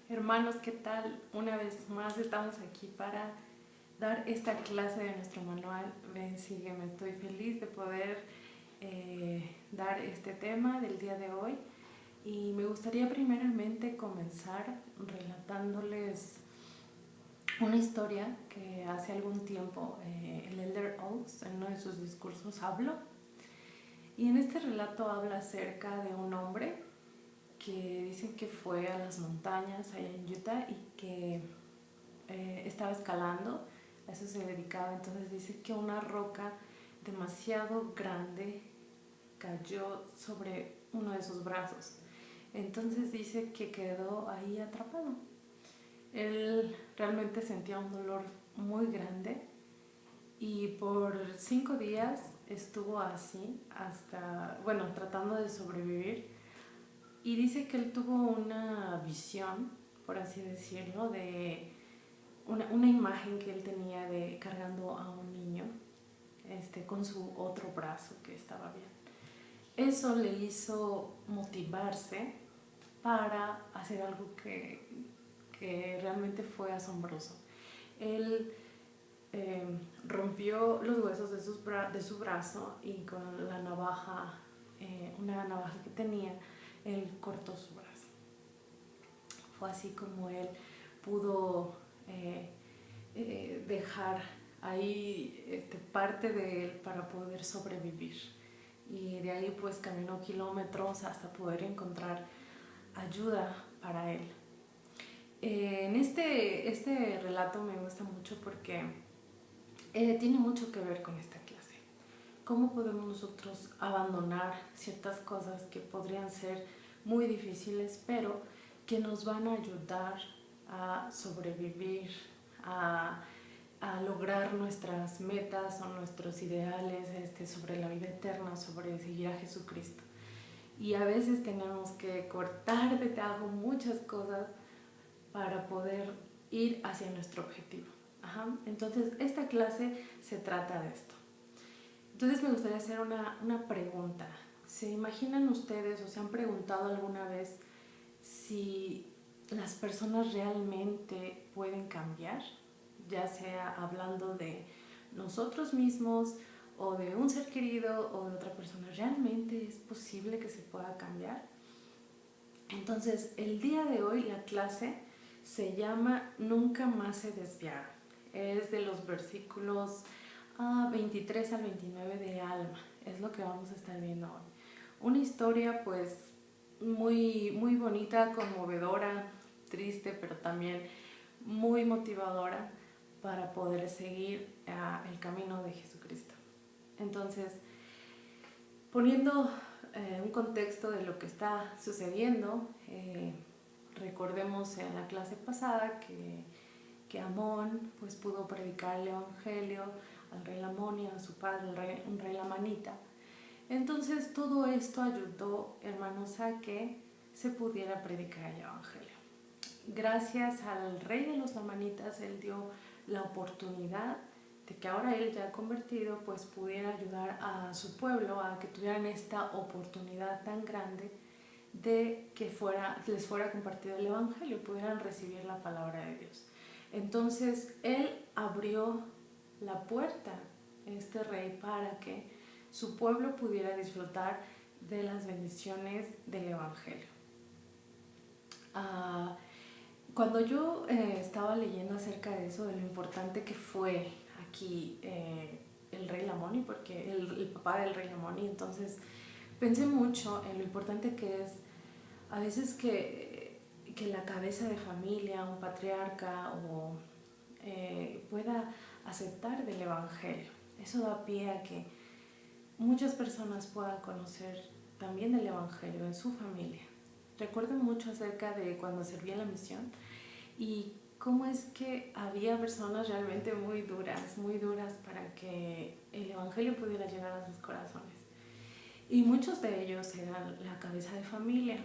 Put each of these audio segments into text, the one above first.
Hermanos, ¿qué tal? Una vez más estamos aquí para dar esta clase de nuestro manual Ven, sígueme. Estoy feliz de poder dar este tema del día de hoy y me gustaría primeramente comenzar relatándoles una historia que hace algún tiempo el Elder Oaks en uno de sus discursos habló. Y en este relato habla acerca de un hombre que dicen que fue a las montañas allá en Utah y que estaba escalando, a eso se dedicaba. Entonces dice que una roca demasiado grande cayó sobre uno de sus brazos. Entonces dice que quedó ahí atrapado. Él realmente sentía un dolor muy grande y por 5 días estuvo así hasta, tratando de sobrevivir. Y dice que él tuvo una visión, por así decirlo, de una imagen que él tenía de cargando a un niño con su otro brazo que estaba bien. Eso le hizo motivarse para hacer algo que realmente fue asombroso. Él rompió los huesos de su brazo y con la navaja, una navaja que tenía, él cortó su brazo. Fue así como él pudo dejar ahí parte de él para poder sobrevivir. Y de ahí pues caminó kilómetros hasta poder encontrar ayuda para él. En este relato me gusta mucho porque tiene mucho que ver con esta clase. ¿Cómo podemos nosotros abandonar ciertas cosas que podrían ser muy difíciles, pero que nos van a ayudar a sobrevivir, a lograr nuestras metas o nuestros ideales sobre la vida eterna, sobre seguir a Jesucristo? Y a veces tenemos que cortar de tajo muchas cosas para poder ir hacia nuestro objetivo. Entonces, esta clase se trata de esto. Entonces, me gustaría hacer una pregunta. ¿Se imaginan ustedes o se han preguntado alguna vez si las personas realmente pueden cambiar? Ya sea hablando de nosotros mismos o de un ser querido o de otra persona. ¿Realmente es posible que se pueda cambiar? Entonces, el día de hoy la clase se llama Nunca más se desviaron. Es de los versículos 23 al 29 de Alma. Es lo que vamos a estar viendo hoy. Una historia pues muy, muy bonita, conmovedora, triste, pero también muy motivadora para poder seguir el camino de Jesucristo. Entonces, poniendo un contexto de lo que está sucediendo, recordemos en la clase pasada que Amón pues pudo predicar el evangelio al rey Lamón y a su padre, un rey lamanita. Entonces todo esto ayudó, hermanos, a que se pudiera predicar el evangelio. Gracias al rey de los lamanitas, él dio la oportunidad de que ahora él ya convertido pues pudiera ayudar a su pueblo a que tuvieran esta oportunidad tan grande de que les fuera compartido el evangelio y pudieran recibir la palabra de Dios. Entonces él abrió la puerta, este rey, para que su pueblo pudiera disfrutar de las bendiciones del evangelio. Cuando yo estaba leyendo acerca de eso, de lo importante que fue aquí el rey Lamoni, porque el papá del rey Lamoni, entonces pensé mucho en lo importante que es a veces que la cabeza de familia, un patriarca pueda aceptar del evangelio. Eso da pie a que muchas personas puedan conocer también del evangelio en su familia. Recuerdo mucho acerca de cuando serví en la misión y cómo es que había personas realmente muy duras para que el evangelio pudiera llegar a sus corazones. Y muchos de ellos eran la cabeza de familia,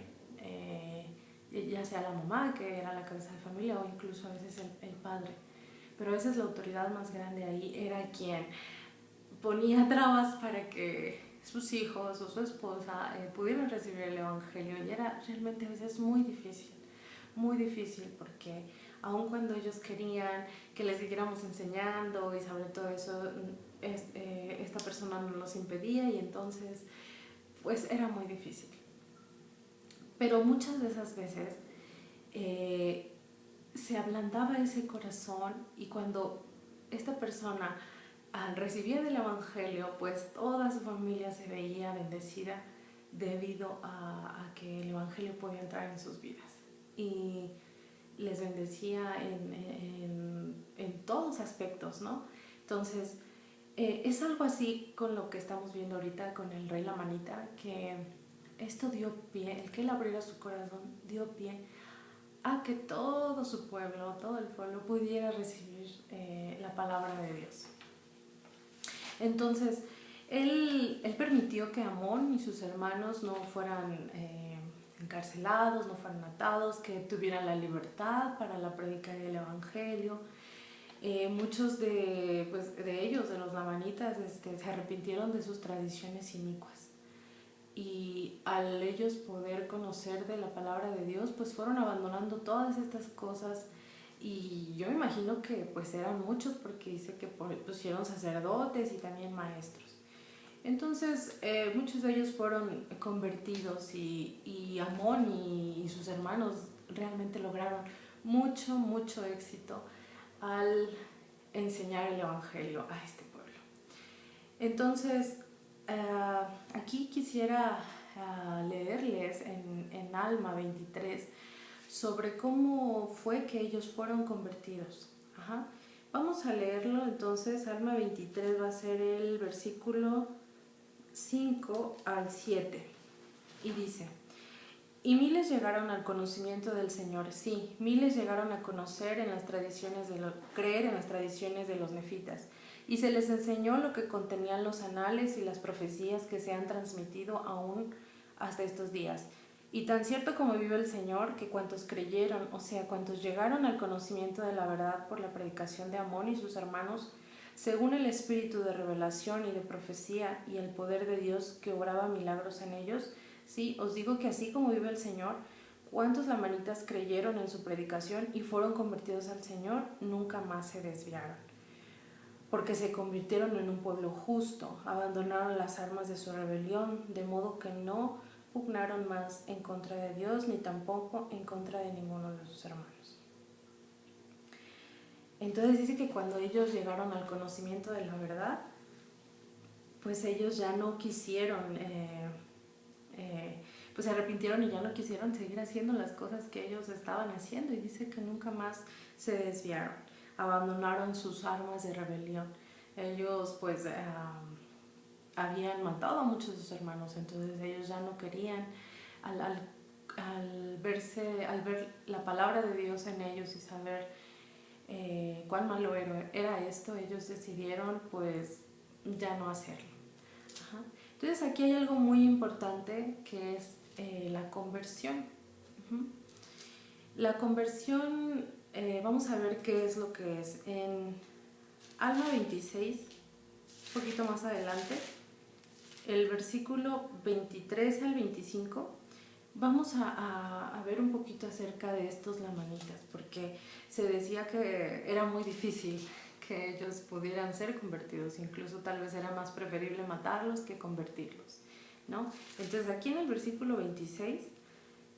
ya sea la mamá, que era la cabeza de familia, o incluso a veces el padre. Pero a veces la autoridad más grande ahí era quien ponía trabas para que sus hijos o su esposa pudieran recibir el evangelio, y era realmente a veces muy difícil. muy difícil, porque aun cuando ellos querían que les siguiéramos enseñando y sobre todo eso, esta persona nos los impedía y entonces pues era muy difícil. Pero muchas de esas veces se ablandaba ese corazón, y cuando esta persona recibía del Evangelio, pues toda su familia se veía bendecida debido a que el Evangelio podía entrar en sus vidas y les bendecía en todos aspectos, ¿no? Entonces, es algo así con lo que estamos viendo ahorita con el rey Lamanita, que esto dio pie, el que él abriera su corazón dio pie a que todo su pueblo, todo el pueblo pudiera recibir la palabra de Dios. Entonces, él permitió que Amón y sus hermanos no fueran encarcelados, no fueran atados, que tuvieran la libertad para la predica del Evangelio. Muchos de ellos, de los lamanitas, se arrepintieron de sus tradiciones inicuas. Y al ellos poder conocer de la palabra de Dios, pues fueron abandonando todas estas cosas. Y yo me imagino que pues eran muchos, porque dice que pusieron sacerdotes y también maestros. Entonces muchos de ellos fueron convertidos, y Amón y sus hermanos realmente lograron mucho éxito al enseñar el Evangelio a este pueblo. Entonces, aquí quisiera leerles en Alma 23 sobre cómo fue que ellos fueron convertidos. Ajá. Vamos a leerlo entonces. Alma 23 va a ser el versículo 5 al 7. Y dice: y miles llegaron al conocimiento del Señor, sí, miles llegaron a conocer en las tradiciones creer en las tradiciones de los nefitas, y se les enseñó lo que contenían los anales y las profecías que se han transmitido aún hasta estos días. Y tan cierto como vive el Señor, que cuantos creyeron, o sea, cuantos llegaron al conocimiento de la verdad por la predicación de Amón y sus hermanos, según el espíritu de revelación y de profecía y el poder de Dios que obraba milagros en ellos, sí, os digo que así como vive el Señor, cuantos lamanitas creyeron en su predicación y fueron convertidos al Señor, nunca más se desviaron. Porque se convirtieron en un pueblo justo, abandonaron las armas de su rebelión, de modo que no pugnaron más en contra de Dios, ni tampoco en contra de ninguno de sus hermanos. Entonces dice que cuando ellos llegaron al conocimiento de la verdad, pues ellos ya no quisieron, pues se arrepintieron y ya no quisieron seguir haciendo las cosas que ellos estaban haciendo, y dice que nunca más se desviaron, abandonaron sus armas de rebelión. Ellos pues habían matado a muchos de sus hermanos, entonces ellos ya no querían, al ver la palabra de Dios en ellos y saber cuán malo era esto, ellos decidieron pues ya no hacerlo. Ajá. Entonces aquí hay algo muy importante, que es la conversión. La conversión, vamos a ver qué es lo que es. En Alma 26, un poquito más adelante, el versículo 23 al 25, vamos a ver un poquito acerca de estos lamanitas, porque se decía que era muy difícil que ellos pudieran ser convertidos, incluso tal vez era más preferible matarlos que convertirlos, ¿no? Entonces aquí en el versículo 26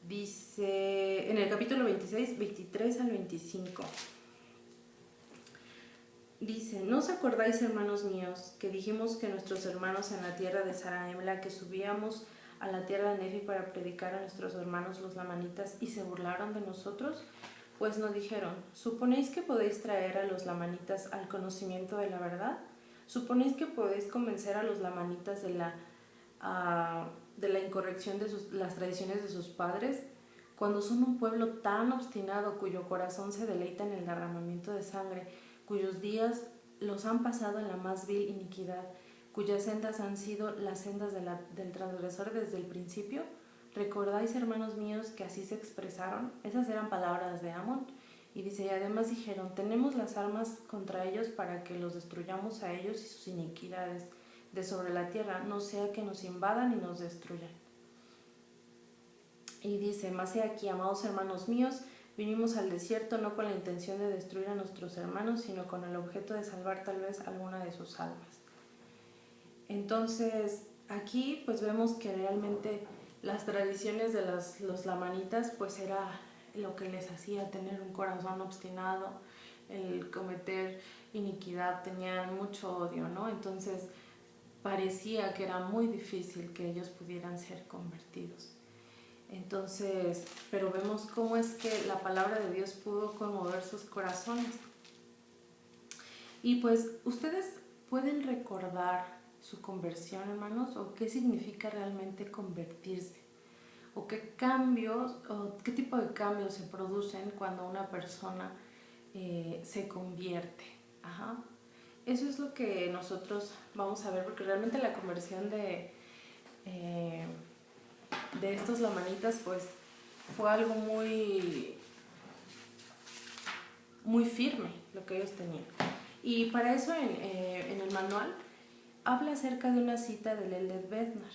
dice, en el capítulo 26, 23 al 25, dice: ¿no os acordáis, hermanos míos, que dijimos que nuestros hermanos en la tierra de Saraemla, que subíamos a la tierra de Nefi para predicar a nuestros hermanos los lamanitas, y se burlaron de nosotros? Pues nos dijeron: ¿suponéis que podéis traer a los lamanitas al conocimiento de la verdad? ¿Suponéis que podéis convencer a los lamanitas de la incorrección de las tradiciones de sus padres, cuando son un pueblo tan obstinado, cuyo corazón se deleita en el derramamiento de sangre, cuyos días los han pasado en la más vil iniquidad, cuyas sendas han sido las sendas del transgresor desde el principio? ¿Recordáis, hermanos míos, que así se expresaron? Esas eran palabras de Amón. Y dice, y además dijeron: tenemos las armas contra ellos para que los destruyamos a ellos y sus iniquidades de sobre la tierra, no sea que nos invadan y nos destruyan. Y dice: mas he aquí, amados hermanos míos, Vinimos al desierto no con la intención de destruir a nuestros hermanos, sino con el objeto de salvar tal vez alguna de sus almas. Entonces, aquí pues vemos que realmente las tradiciones de los lamanitas pues era lo que les hacía tener un corazón obstinado, el cometer iniquidad, tenían mucho odio, ¿no? Entonces parecía que era muy difícil que ellos pudieran ser convertidos. Entonces, pero vemos cómo es que la palabra de Dios pudo conmover sus corazones. Y pues ustedes pueden recordar su conversión, hermanos, o qué significa realmente convertirse, o qué cambios, o qué tipo de cambios se producen cuando una persona se convierte. Ajá. Eso es lo que nosotros vamos a ver, porque realmente la conversión de estos lamanitas pues fue algo muy firme lo que ellos tenían. Y para eso en el manual habla acerca de una cita del Eldred Bednar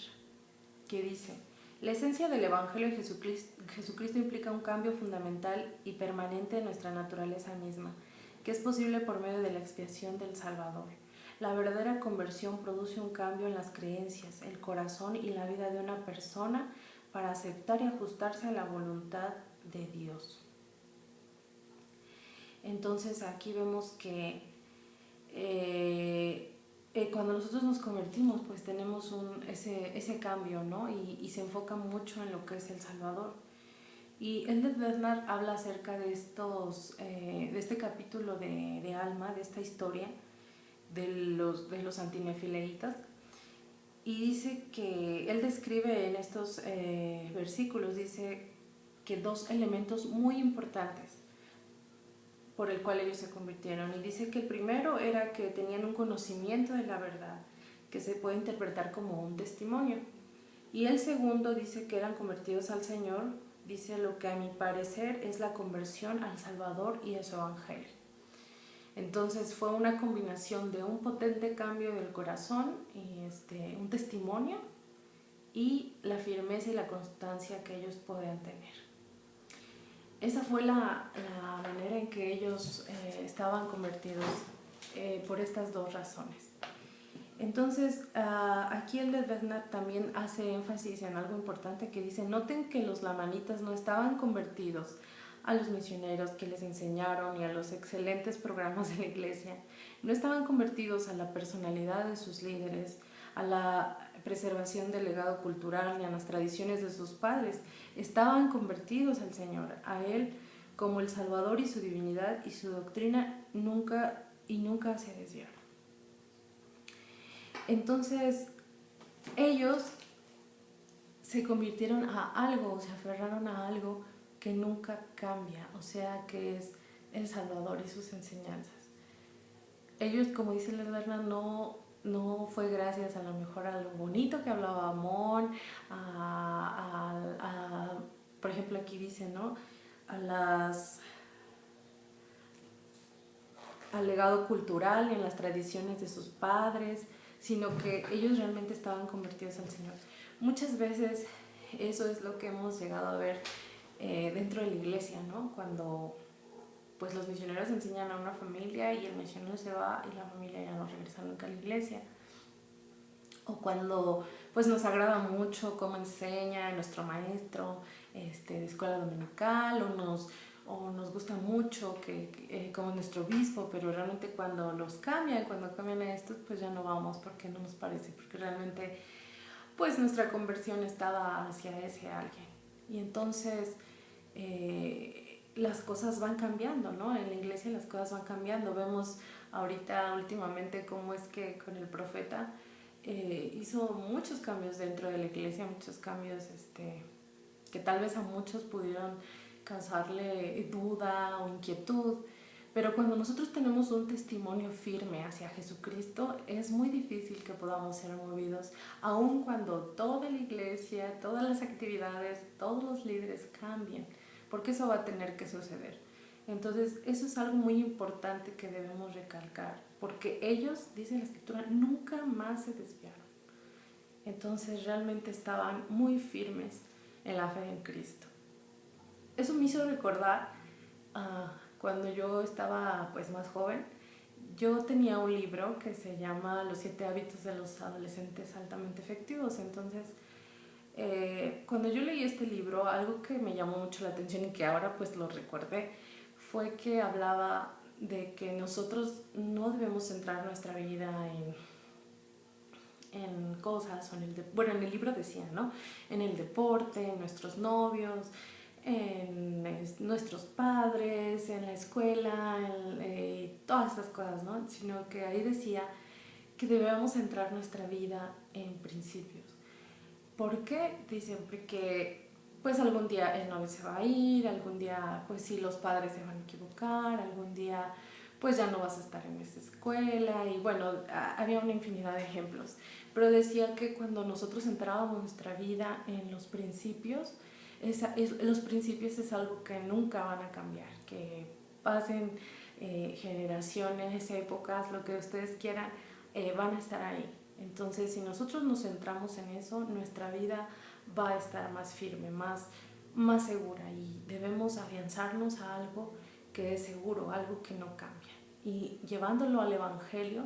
que dice: la esencia del Evangelio de Jesucristo implica un cambio fundamental y permanente de nuestra naturaleza misma, que es posible por medio de la expiación del Salvador. La verdadera conversión produce un cambio en las creencias, el corazón y la vida de una persona para aceptar y ajustarse a la voluntad de Dios. Entonces aquí vemos que cuando nosotros nos convertimos, pues tenemos ese cambio, ¿no? Y se enfoca mucho en lo que es el Salvador. Y Eldred Bednar habla acerca de este capítulo de Alma, de esta historia de los antinefileitas, y dice que él describe en estos versículos, dice que dos elementos muy importantes por el cual ellos se convirtieron, y dice que el primero era que tenían un conocimiento de la verdad que se puede interpretar como un testimonio, y el segundo dice que eran convertidos al Señor, dice lo que a mi parecer es la conversión al Salvador y a su Evangelio. Entonces fue una combinación de un potente cambio del corazón y un testimonio y la firmeza y la constancia que ellos podían tener. Esa fue la manera en que ellos estaban convertidos por estas dos razones. Entonces, aquí el de Bednar también hace énfasis en algo importante que dice: noten que los lamanitas no estaban convertidos a los misioneros que les enseñaron y a los excelentes programas de la iglesia, no estaban convertidos a la personalidad de sus líderes, a la preservación del legado cultural ni a las tradiciones de sus padres. Estaban convertidos al Señor, a Él como el Salvador y su divinidad, y su doctrina nunca se desviaron. Entonces ellos se convirtieron a algo, se aferraron a algo que nunca cambia, o sea, que es el Salvador y sus enseñanzas. Ellos, como dice la Lerna, no fue gracias a lo mejor a lo bonito que hablaba Amón, por ejemplo aquí dice, ¿no?, al legado cultural y en las tradiciones de sus padres, sino que ellos realmente estaban convertidos al Señor. Muchas veces eso es lo que hemos llegado a ver dentro de la iglesia, ¿no? Cuando pues los misioneros enseñan a una familia y el misionero se va y la familia ya no regresa nunca a la iglesia. O cuando pues nos agrada mucho cómo enseña nuestro maestro de escuela dominical, o nos gusta mucho como nuestro obispo, pero realmente cuando cambian a estos, pues ya no vamos porque no nos parece, porque realmente pues nuestra conversión estaba hacia ese alguien. Y entonces las cosas van cambiando, ¿no? En la iglesia las cosas van cambiando. Vemos ahorita últimamente cómo es que con el profeta hizo muchos cambios dentro de la iglesia, muchos cambios que tal vez a muchos pudieron causarle duda o inquietud, pero cuando nosotros tenemos un testimonio firme hacia Jesucristo, es muy difícil que podamos ser movidos, aun cuando toda la iglesia, todas las actividades, todos los líderes cambien, porque eso va a tener que suceder. Entonces, eso es algo muy importante que debemos recalcar, porque ellos, dice la Escritura, nunca más se desviaron. Entonces, realmente estaban muy firmes en la fe en Cristo. Eso me hizo recordar cuando yo estaba pues más joven, yo tenía un libro que se llama Los 7 hábitos de los adolescentes altamente efectivos. Entonces, cuando yo leí este libro, algo que me llamó mucho la atención y que ahora pues lo recordé, fue que hablaba de que nosotros no debemos centrar nuestra vida en cosas, o bueno, en el libro decía, ¿no? En el deporte, en nuestros novios, en nuestros padres, en la escuela, todas estas cosas, ¿no? Sino que ahí decía que debemos centrar nuestra vida en principios. ¿Por qué? Dicen, porque pues algún día el novio se va a ir, algún día pues sí los padres se van a equivocar, algún día pues ya no vas a estar en esa escuela, y bueno, había una infinidad de ejemplos, pero decía que cuando nosotros centrábamos nuestra vida en los principios, los principios es algo que nunca van a cambiar, que pasen generaciones, épocas, lo que ustedes quieran, van a estar ahí. Entonces, si nosotros nos centramos en eso, nuestra vida va a estar más firme, más segura, y debemos afianzarnos a algo que es seguro, algo que no cambia. Y llevándolo al Evangelio,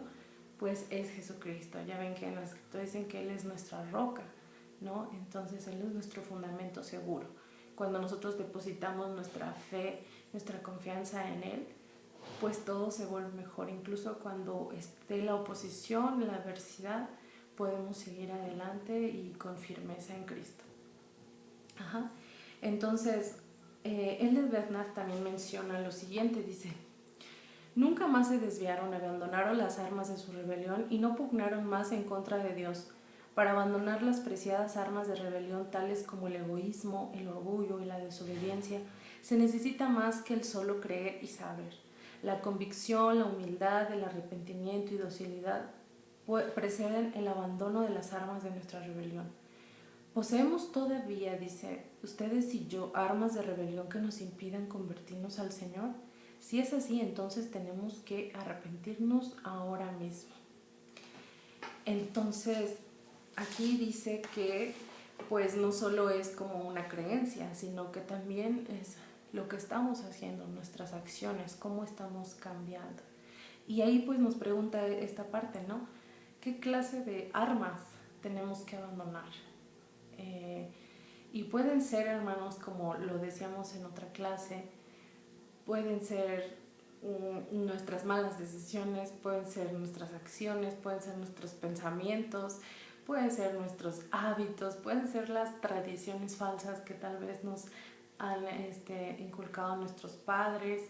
pues es Jesucristo. Ya ven que en la Escritura dicen que Él es nuestra roca, ¿no? Entonces Él es nuestro fundamento seguro. Cuando nosotros depositamos nuestra fe, nuestra confianza en Él, pues todo se vuelve mejor. Incluso cuando esté la oposición, la adversidad, podemos seguir adelante y con firmeza en Cristo. Ajá. Entonces, Ellen Bernard también menciona lo siguiente, dice: nunca más se desviaron, abandonaron las armas de su rebelión y no pugnaron más en contra de Dios. Para abandonar las preciadas armas de rebelión, tales como el egoísmo, el orgullo y la desobediencia, se necesita más que el solo creer y saber. La convicción, la humildad, el arrepentimiento y docilidad preceden el abandono de las armas de nuestra rebelión. Poseemos todavía, dice, ustedes y yo, armas de rebelión que nos impidan convertirnos al Señor. Si es así, entonces tenemos que arrepentirnos ahora mismo. Entonces, aquí dice que pues no solo es como una creencia, sino que también es lo que estamos haciendo, nuestras acciones, cómo estamos cambiando. Y ahí pues nos pregunta esta parte, ¿no? ¿Qué clase de armas tenemos que abandonar? Y pueden ser, hermanos, como lo decíamos en otra clase, pueden ser nuestras malas decisiones, pueden ser nuestras acciones, pueden ser nuestros pensamientos, pueden ser nuestros hábitos, pueden ser las tradiciones falsas que tal vez nos han inculcado nuestros padres.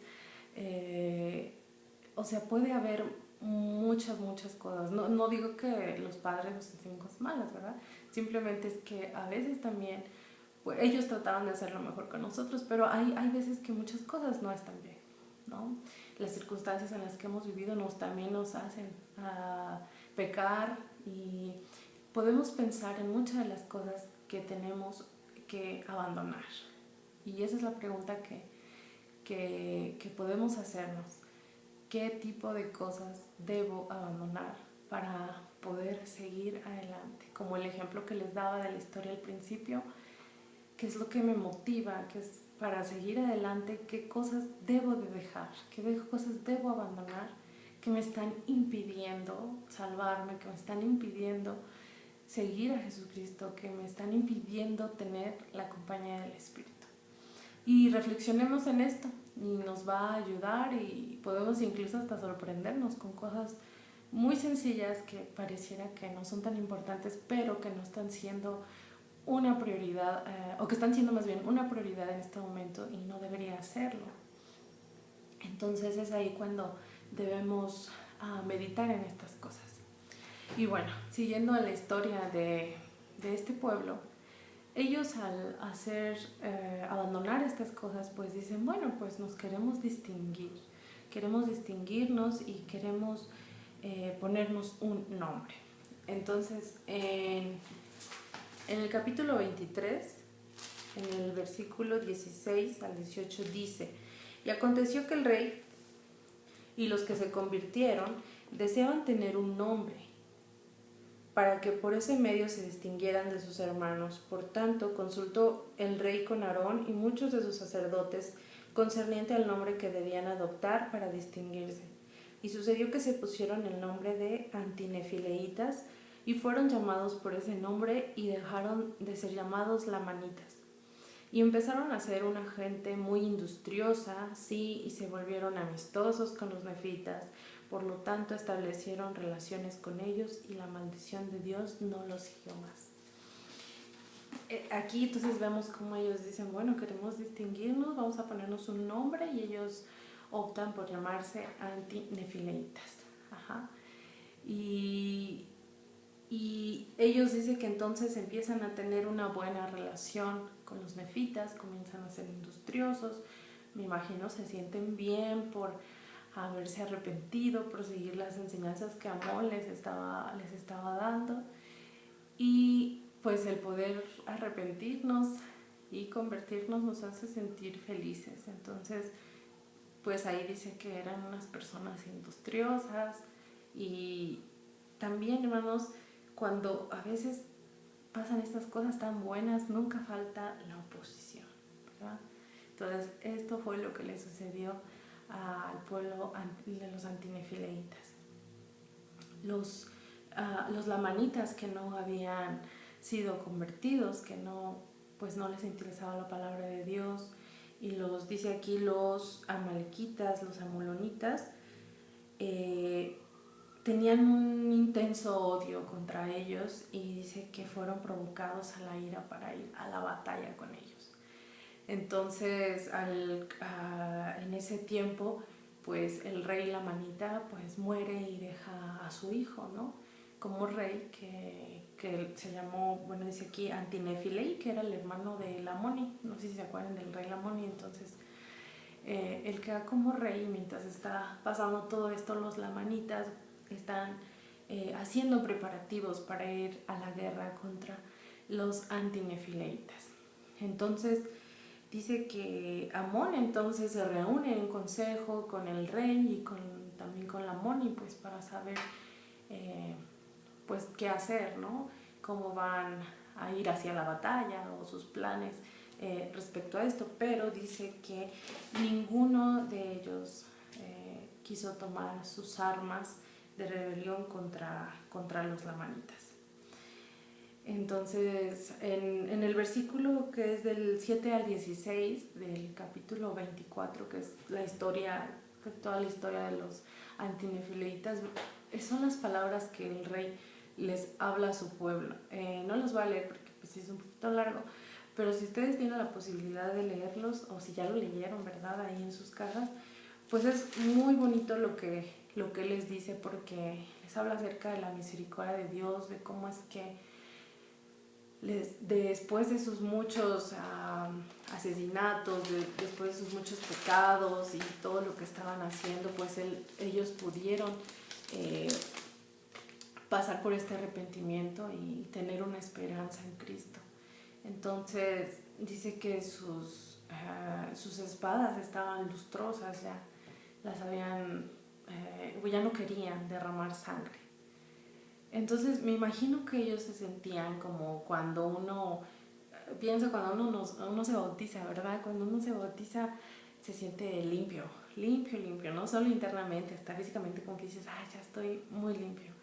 O sea, puede haber muchas cosas. No digo que los padres nos enseñen cosas malas, ¿verdad? Simplemente es que a veces también pues, ellos trataban de hacer lo mejor con nosotros, pero hay veces que muchas cosas no están bien, ¿no? Las circunstancias en las que hemos vivido también nos hacen pecar, y podemos pensar en muchas de las cosas que tenemos que abandonar. Y esa es la pregunta que podemos hacernos. ¿Qué tipo de cosas debo abandonar para poder seguir adelante? Como el ejemplo que les daba de la historia al principio, ¿qué es lo que me motiva? ¿Qué es para seguir adelante? ¿Qué cosas debo de dejar? ¿Qué cosas debo abandonar que me están impidiendo salvarme, que me están impidiendo seguir a Jesucristo, que me están impidiendo tener la compañía del Espíritu? Y reflexionemos en esto, y nos va a ayudar, y podemos incluso hasta sorprendernos con cosas muy sencillas que pareciera que no son tan importantes, pero que no están siendo una prioridad, o que están siendo más bien una prioridad en este momento y no debería serlo. Entonces es ahí cuando debemos meditar en estas cosas. Y bueno, siguiendo la historia de este pueblo, ellos al abandonar estas cosas, pues dicen, bueno, pues nos queremos distinguirnos y queremos ponernos un nombre. Entonces, en el capítulo 23, en el versículo 16 al 18 dice: y aconteció que el rey y los que se convirtieron deseaban tener un nombre, para que por ese medio se distinguieran de sus hermanos. Por tanto, consultó el rey con Aarón y muchos de sus sacerdotes concerniente al nombre que debían adoptar para distinguirse. Y sucedió que se pusieron el nombre de antinefileitas y fueron llamados por ese nombre y dejaron de ser llamados lamanitas. Y empezaron a ser una gente muy industriosa, sí, y se volvieron amistosos con los nefitas. Por lo tanto, establecieron relaciones con ellos y la maldición de Dios no los siguió más. Aquí entonces vemos cómo ellos dicen, bueno, queremos distinguirnos, vamos a ponernos un nombre, y ellos optan por llamarse antinefileitas. Ajá. Y ellos dicen que entonces empiezan a tener una buena relación con los nefitas, comienzan a ser industriosos, me imagino se sienten bien por haberse arrepentido, por seguir las enseñanzas que Amón les estaba dando, y pues el poder arrepentirnos y convertirnos nos hace sentir felices. Entonces pues ahí dice que eran unas personas industriosas. Y también, hermanos, cuando a veces pasan estas cosas tan buenas, nunca falta la oposición, ¿verdad? Entonces, esto fue lo que le sucedió al pueblo de los antinefileitas. Los lamanitas que no habían sido convertidos, que no les interesaba la palabra de Dios, y dice aquí los amalequitas, los amulonitas, tenían un intenso odio contra ellos, y dice que fueron provocados a la ira para ir a la batalla con ellos. Entonces en ese tiempo pues el rey lamanita pues muere y deja a su hijo, ¿no?, como rey, que se llamó, bueno, dice aquí Antinefilei, que era el hermano de Lamoni. No sé si se acuerdan del rey Lamoni. Entonces él queda como rey. Mientras está pasando todo esto, los lamanitas están haciendo preparativos para ir a la guerra contra los antinefileitas. Entonces dice que Amón entonces se reúne en consejo con el rey y también con Lamoni, pues para saber pues qué hacer, ¿no?, cómo van a ir hacia la batalla o sus planes respecto a esto. Pero dice que ninguno de ellos quiso tomar sus armas de rebelión contra los lamanitas. Entonces, en el versículo que es del 7 al 16 del capítulo 24, que es toda la historia de los antinefileitas, son las palabras que el rey les habla a su pueblo. No los voy a leer porque pues es un poquito largo, pero si ustedes tienen la posibilidad de leerlos, o si ya lo leyeron, ¿verdad?, ahí en sus casas, pues es muy bonito lo que les dice, porque les habla acerca de la misericordia de Dios, de cómo es que después de sus muchos asesinatos, después de sus muchos pecados y todo lo que estaban haciendo, pues ellos pudieron pasar por este arrepentimiento y tener una esperanza en Cristo. Entonces dice que sus espadas estaban lustrosas, ya las habían, ya no querían derramar sangre. Entonces me imagino que ellos se sentían como cuando uno se bautiza, ¿verdad? Cuando uno se bautiza se siente limpio, no solo internamente, hasta físicamente, como que dices, ya estoy muy limpio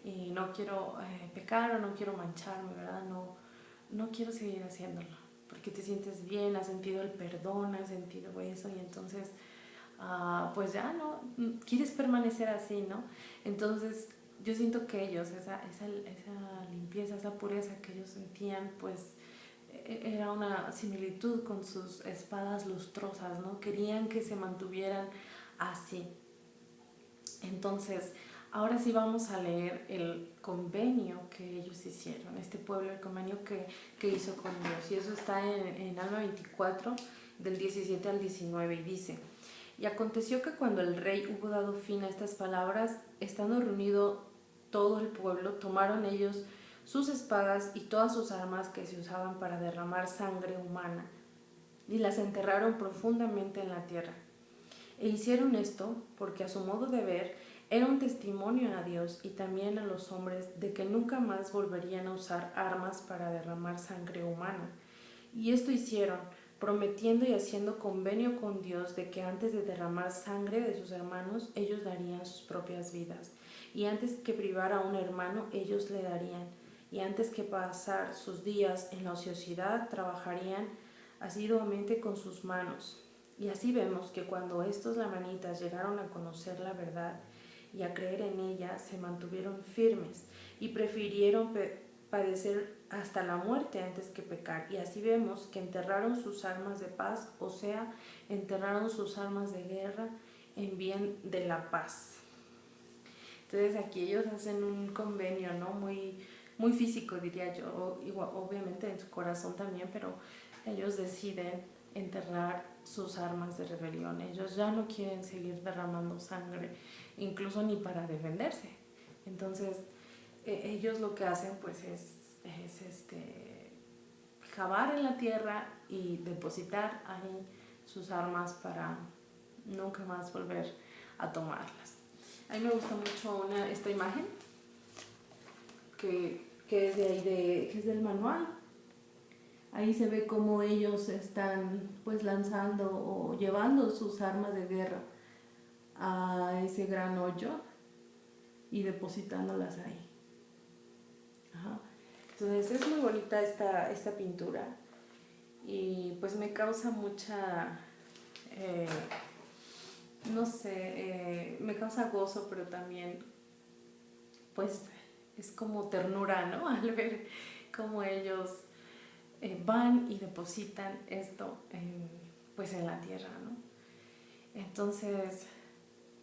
y no quiero pecar o no quiero mancharme, ¿verdad? No quiero seguir haciéndolo, porque te sientes bien, has sentido el perdón, has sentido eso, y entonces pues ya no quieres permanecer así, ¿no? Entonces yo siento que ellos, esa limpieza, esa pureza que ellos sentían, pues era una similitud con sus espadas lustrosas, ¿no? Querían que se mantuvieran así. Entonces, ahora sí vamos a leer el convenio que ellos hicieron, este pueblo, el convenio que hizo con Dios. Y eso está en Alma 24, del 17 al 19, y dice: y aconteció que cuando el rey hubo dado fin a estas palabras, estando reunido todo el pueblo, tomaron ellos sus espadas y todas sus armas que se usaban para derramar sangre humana, y las enterraron profundamente en la tierra. E hicieron esto porque, a su modo de ver, era un testimonio a Dios y también a los hombres de que nunca más volverían a usar armas para derramar sangre humana. Y esto hicieron prometiendo y haciendo convenio con Dios de que antes de derramar sangre de sus hermanos, ellos darían sus propias vidas. Y antes que privar a un hermano, ellos le darían. Y antes que pasar sus días en la ociosidad, trabajarían asiduamente con sus manos. Y así vemos que cuando estos lamanitas llegaron a conocer la verdad y a creer en ella, se mantuvieron firmes y prefirieron padecer hasta la muerte antes que pecar. Y así vemos que enterraron sus armas de paz, o sea, enterraron sus armas de guerra en bien de la paz. Entonces aquí ellos hacen un convenio, ¿no? Muy físico, diría yo, igual, obviamente en su corazón también, pero ellos deciden enterrar sus armas de rebelión. Ellos ya no quieren seguir derramando sangre, incluso ni para defenderse. Entonces ellos lo que hacen pues es cavar en la tierra y depositar ahí sus armas para nunca más volver a tomarlas. A mí me gusta mucho esta imagen que es de ahí, que es del manual. Ahí se ve cómo ellos están pues lanzando o llevando sus armas de guerra a ese gran hoyo y depositándolas ahí. Ajá. Entonces es muy bonita esta pintura y pues me causa mucha, no sé, me causa gozo, pero también pues es como ternura, ¿no? Al ver cómo ellos van y depositan esto pues en la tierra, ¿no? Entonces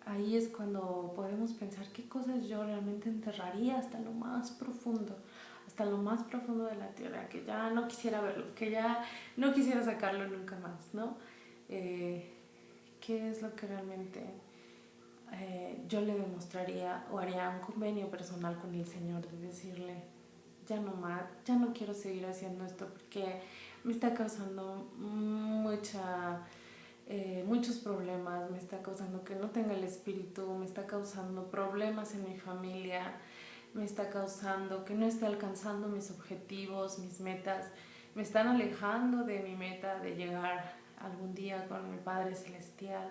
ahí es cuando podemos pensar qué cosas yo realmente enterraría hasta lo más profundo de la tierra, que ya no quisiera verlo, que ya no quisiera sacarlo nunca más, ¿no? ¿Qué es lo que realmente yo le demostraría o haría un convenio personal con el Señor de decirle, ya no más, ya no quiero seguir haciendo esto porque me está causando muchos problemas, me está causando que no tenga el espíritu, me está causando problemas en mi familia, me está causando que no esté alcanzando mis objetivos, mis metas, me están alejando de mi meta de llegar algún día con mi Padre Celestial,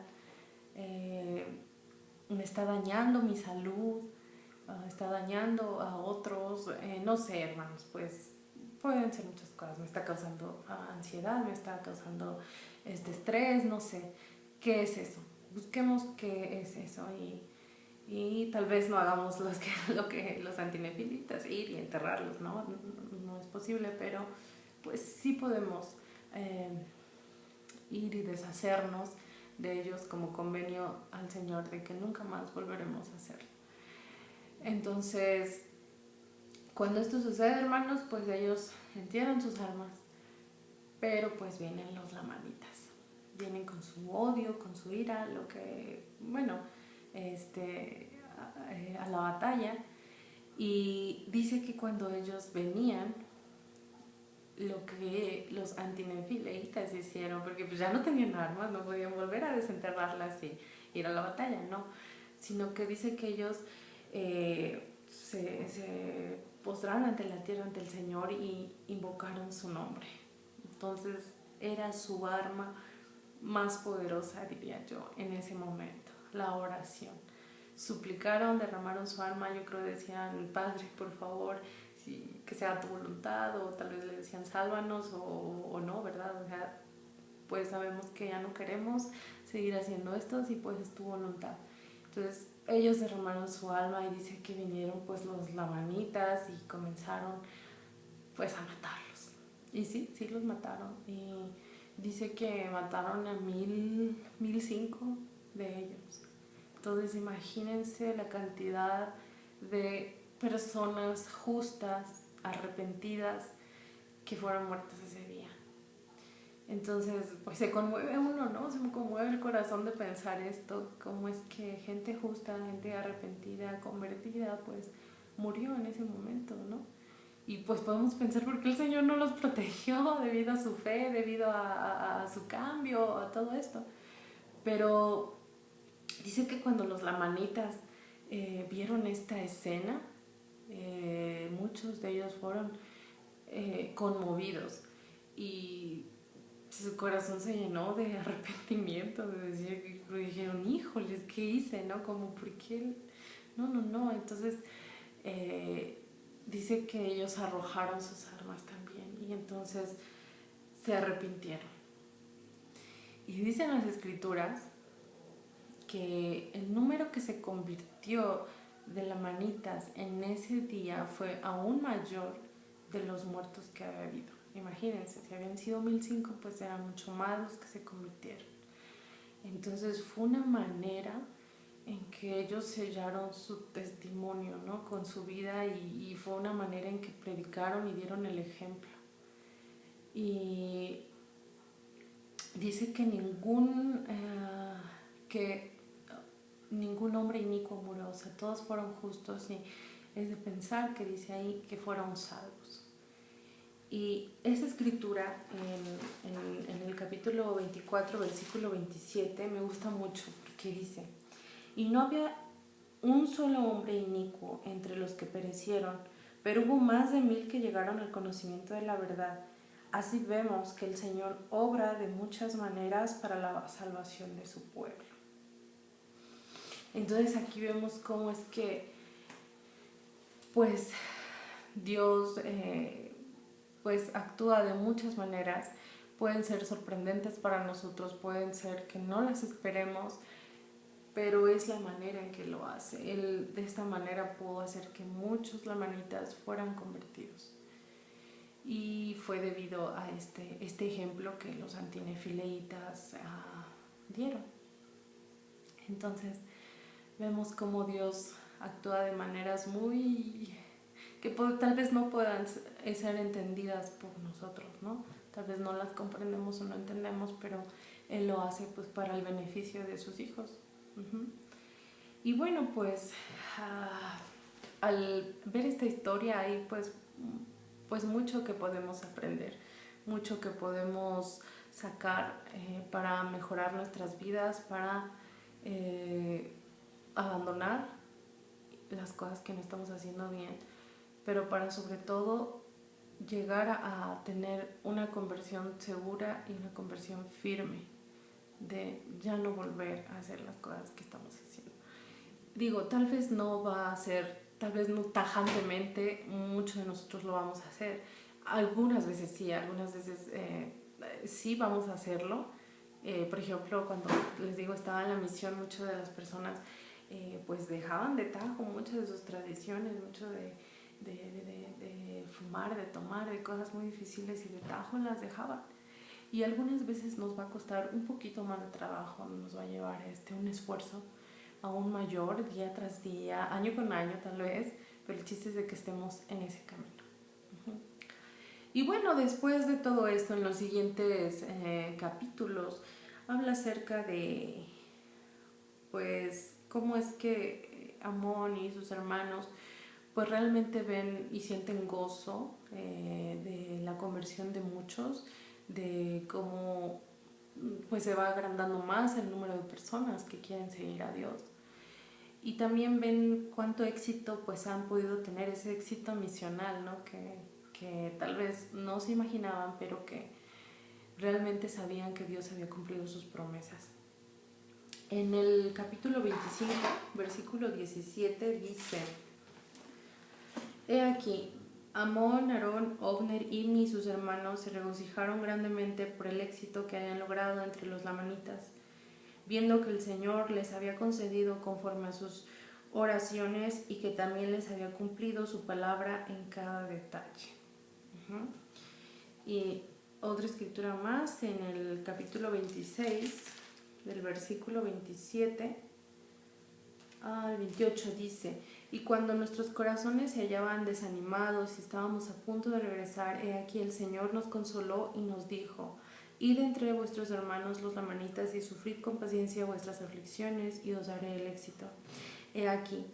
me está dañando mi salud, está dañando a otros, no sé, hermanos, pues pueden ser muchas cosas, me está causando ansiedad, me está causando estrés, no sé, ¿qué es eso? Busquemos qué es eso y tal vez no hagamos lo que los antinefilitas, ir y enterrarlos, ¿no? No es posible, pero pues sí podemos ir y deshacernos de ellos como convenio al Señor de que nunca más volveremos a hacerlo. Entonces, cuando esto sucede, hermanos, pues ellos entierran sus armas, pero pues vienen los lamanitas, vienen con su odio, con su ira, lo que, bueno, a la batalla, y dice que cuando ellos venían, lo que los antinefileitas hicieron, porque pues ya no tenían armas, no podían volver a desenterrarlas y ir a la batalla, no, sino que dice que ellos se postraron ante la tierra, ante el Señor y invocaron su nombre. Entonces era su arma más poderosa, diría yo, en ese momento, la oración. Suplicaron, derramaron su alma, yo creo decían, Padre, por favor, que sea tu voluntad, o tal vez le decían, sálvanos, o no, ¿verdad? O sea, pues sabemos que ya no queremos seguir haciendo esto, si pues es tu voluntad. Entonces ellos derramaron su alma y dice que vinieron pues los lamanitas y comenzaron pues a matarlos. Y sí los mataron. Y dice que mataron a 1,005 de ellos. Entonces imagínense la cantidad de personas justas, arrepentidas, que fueron muertas ese día. Entonces, pues se conmueve uno, ¿no? Se me conmueve el corazón de pensar esto, cómo es que gente justa, gente arrepentida, convertida, pues murió en ese momento, ¿no? Y pues podemos pensar por qué el Señor no los protegió debido a su fe, debido a su cambio, a todo esto. Pero dice que cuando los lamanitas vieron esta escena, muchos de ellos fueron conmovidos y su corazón se llenó de arrepentimiento, de decir, dijeron, híjoles, ¿qué hice? ¿No? Como, ¿por qué? No. Entonces, dice que ellos arrojaron sus armas también y entonces se arrepintieron. Y dicen las escrituras que el número que se convirtió de lamanitas en ese día fue aún mayor de los muertos que había habido. Imagínense, si habían sido 1005, pues eran mucho más los que se convirtieron. Entonces fue una manera en que ellos sellaron su testimonio, ¿no? Con su vida y fue una manera en que predicaron y dieron el ejemplo. Y dice que ningún hombre inicuo murió, o sea, todos fueron justos y es de pensar que dice ahí que fueron salvos. Y esa escritura en el capítulo 24, versículo 27, me gusta mucho porque dice, y no había un solo hombre inicuo entre los que perecieron, pero hubo más de 1000 que llegaron al conocimiento de la verdad. Así vemos que el Señor obra de muchas maneras para la salvación de su pueblo. Entonces aquí vemos cómo es que pues Dios pues actúa de muchas maneras. Pueden ser sorprendentes para nosotros, pueden ser que no las esperemos, pero es la manera en que lo hace. Él de esta manera pudo hacer que muchos lamanitas fueran convertidos. Y fue debido a este ejemplo que los antinefileitas dieron. Entonces vemos cómo Dios actúa de maneras muy que tal vez no puedan ser entendidas por nosotros, ¿no? Tal vez no las comprendemos o no entendemos, pero Él lo hace pues para el beneficio de sus hijos. Y bueno, pues al ver esta historia hay pues mucho que podemos aprender, mucho que podemos sacar para mejorar nuestras vidas, para abandonar las cosas que no estamos haciendo bien, pero para sobre todo llegar a tener una conversión segura y una conversión firme de ya no volver a hacer las cosas que estamos haciendo. Digo, tal vez no va a ser, tal vez no tajantemente, muchos de nosotros lo vamos a hacer. Algunas veces sí, algunas veces sí vamos a hacerlo. Por ejemplo, cuando les digo estaba en la misión, muchas de las personas pues dejaban de tajo muchas de sus tradiciones, mucho de fumar, de tomar, de cosas muy difíciles y de tajo las dejaban. Y algunas veces nos va a costar un poquito más de trabajo, nos va a llevar un esfuerzo aún mayor, día tras día, año con año tal vez, pero el chiste es de que estemos en ese camino. Y bueno, después de todo esto, en los siguientes capítulos, habla acerca de, pues, cómo es que Amón y sus hermanos, pues realmente ven y sienten gozo de la conversión de muchos, de cómo pues se va agrandando más el número de personas que quieren seguir a Dios. Y también ven cuánto éxito pues han podido tener, ese éxito misional, ¿no? que tal vez no se imaginaban, pero que realmente sabían que Dios había cumplido sus promesas. En el capítulo 25, versículo 17 dice, he aquí, Amón, Aarón, Ovner, Ibni y sus hermanos se regocijaron grandemente por el éxito que habían logrado entre los lamanitas, viendo que el Señor les había concedido conforme a sus oraciones y que también les había cumplido su palabra en cada detalle. Y otra escritura más, en el capítulo 26, del versículo 27 al 28 dice, y cuando nuestros corazones se hallaban desanimados y estábamos a punto de regresar, he aquí el Señor nos consoló y nos dijo, id entre vuestros hermanos los lamanitas y sufrid con paciencia vuestras aflicciones y os daré el éxito. He aquí,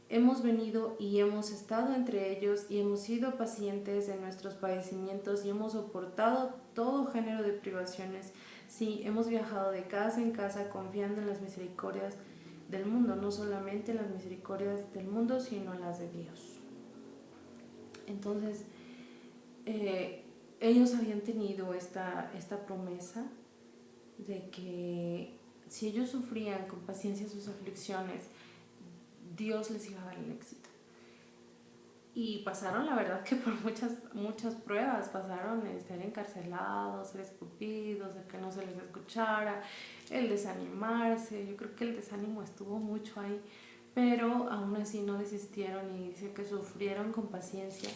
hemos venido y hemos estado entre ellos y hemos sido pacientes en nuestros padecimientos y hemos soportado todo género de privaciones. Sí, hemos viajado de casa en casa confiando en las misericordias del mundo, no solamente en las misericordias del mundo, sino en las de Dios. Entonces, ellos habían tenido esta promesa de que si ellos sufrían con paciencia sus aflicciones, Dios les iba a dar el éxito. Y pasaron, la verdad, que por muchas pruebas. Pasaron el ser encarcelados, ser escupidos, el que no se les escuchara, el desanimarse. Yo creo que el desánimo estuvo mucho ahí, pero aún así no desistieron, y dice que sufrieron con paciencia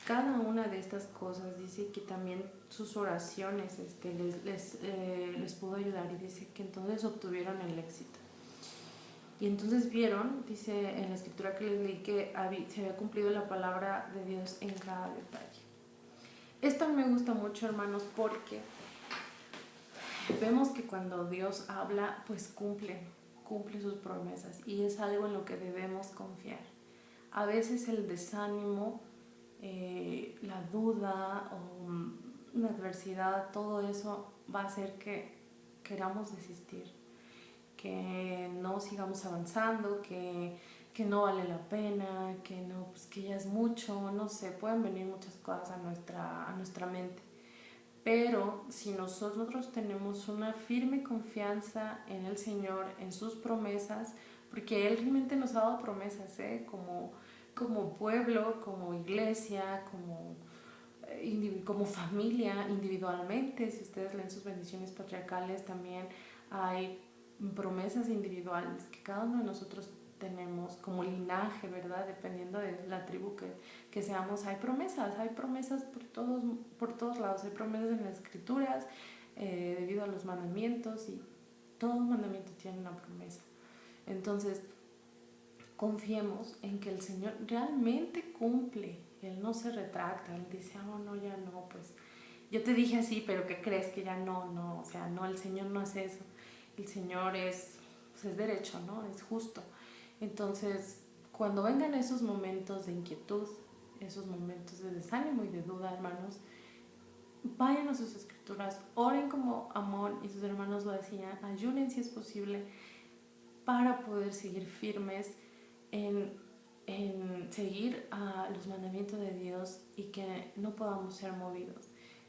cada una de estas cosas. Dice que también sus oraciones les pudo ayudar, y dice que entonces obtuvieron el éxito. Y entonces vieron, dice en la escritura que les leí, que se había cumplido la palabra de Dios en cada detalle. Esto me gusta mucho, hermanos, porque vemos que cuando Dios habla, pues cumple sus promesas, y es algo en lo que debemos confiar. A veces el desánimo, la duda o la adversidad, todo eso va a hacer que queramos desistir, que no sigamos avanzando, que no vale la pena, que no, pues que ya es mucho, no sé, pueden venir muchas cosas a nuestra mente. Pero si nosotros tenemos una firme confianza en el Señor, en sus promesas, porque Él realmente nos ha dado promesas, como pueblo, como iglesia, como familia, individualmente. Si ustedes leen sus bendiciones patriarcales, también hay promesas individuales que cada uno de nosotros tenemos como linaje, ¿verdad? Dependiendo de la tribu que seamos, hay promesas por todos lados. Hay promesas en las escrituras, debido a los mandamientos, y todo mandamiento tiene una promesa. Entonces, confiemos en que el Señor realmente cumple. Él no se retracta, Él dice, no, ya no, pues yo te dije así, pero ¿qué crees? Que ya no, o sea, no, el Señor no hace eso. El Señor es derecho, ¿no? Es justo. Entonces, cuando vengan esos momentos de inquietud, esos momentos de desánimo y de duda, hermanos, vayan a sus escrituras, oren como Amón y sus hermanos lo decían, ayunen si es posible, para poder seguir firmes en seguir a los mandamientos de Dios, y que no podamos ser movidos,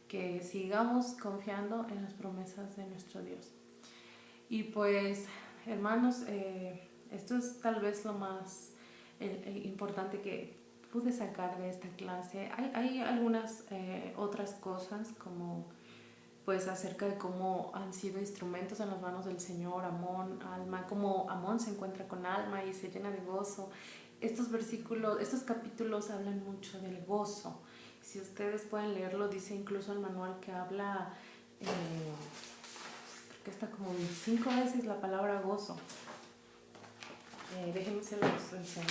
que sigamos confiando en las promesas de nuestro Dios. Y pues, hermanos, esto es tal vez lo más importante que pude sacar de esta clase. Hay algunas otras cosas, como pues acerca de cómo han sido instrumentos en las manos del Señor, Amón, Alma, cómo Amón se encuentra con Alma y se llena de gozo. Estos capítulos hablan mucho del gozo. Si ustedes pueden leerlo, dice incluso el manual que habla, creo que está como 25 veces la palabra gozo. Déjenme se los enseño.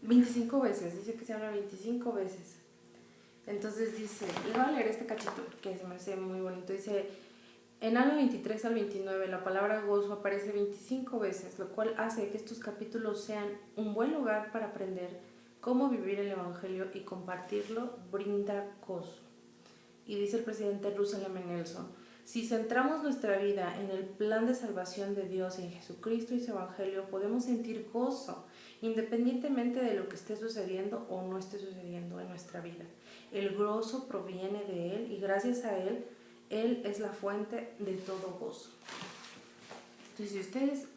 25 veces, dice que se habla 25 veces. Entonces dice, le voy a leer este cachito que se me hace muy bonito. Dice, en Alma 23 al 29 la palabra gozo aparece 25 veces, lo cual hace que estos capítulos sean un buen lugar para aprender cómo vivir el Evangelio y compartirlo. Brinda gozo. Y dice el presidente Russell M. Nelson, si centramos nuestra vida en el plan de salvación de Dios en Jesucristo y su Evangelio, podemos sentir gozo independientemente de lo que esté sucediendo o no esté sucediendo en nuestra vida. El gozo proviene de Él, y gracias a Él, Él es la fuente de todo gozo. Entonces, si ustedes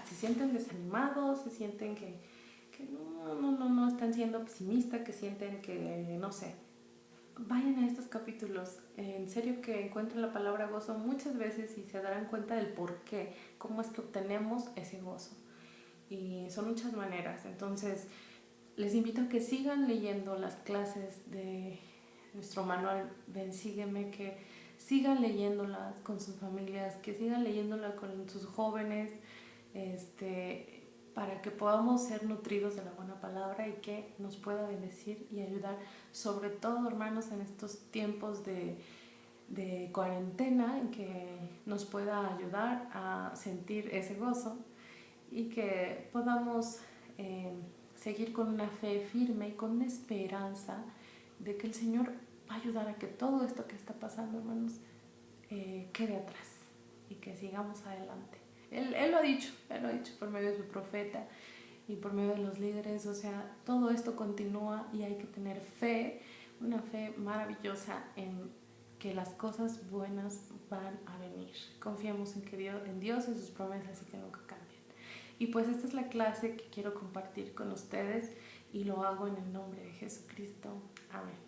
se sienten desanimados, se sienten que no están siendo pesimistas, que sienten que, no sé, vayan a estos capítulos. En serio que encuentren la palabra gozo muchas veces y se darán cuenta del por qué, cómo es que obtenemos ese gozo. Y son muchas maneras. Entonces, les invito a que sigan leyendo las clases de nuestro manual Ven, Sígueme, que sigan leyéndolas con sus familias, que sigan leyéndolas con sus jóvenes, para que podamos ser nutridos de la buena palabra y que nos pueda bendecir y ayudar, sobre todo, hermanos, en estos tiempos de cuarentena, en que nos pueda ayudar a sentir ese gozo, y que podamos seguir con una fe firme y con una esperanza de que el Señor va a ayudar a que todo esto que está pasando, hermanos, quede atrás. y que sigamos adelante. Él lo ha dicho por medio de su profeta y por medio de los líderes, o sea, todo esto continúa y hay que tener fe, una fe maravillosa en que las cosas buenas van a venir. Confiemos en Dios y sus promesas y que nunca cambian. Y pues esta es la clase que quiero compartir con ustedes y lo hago en el nombre de Jesucristo. Amén.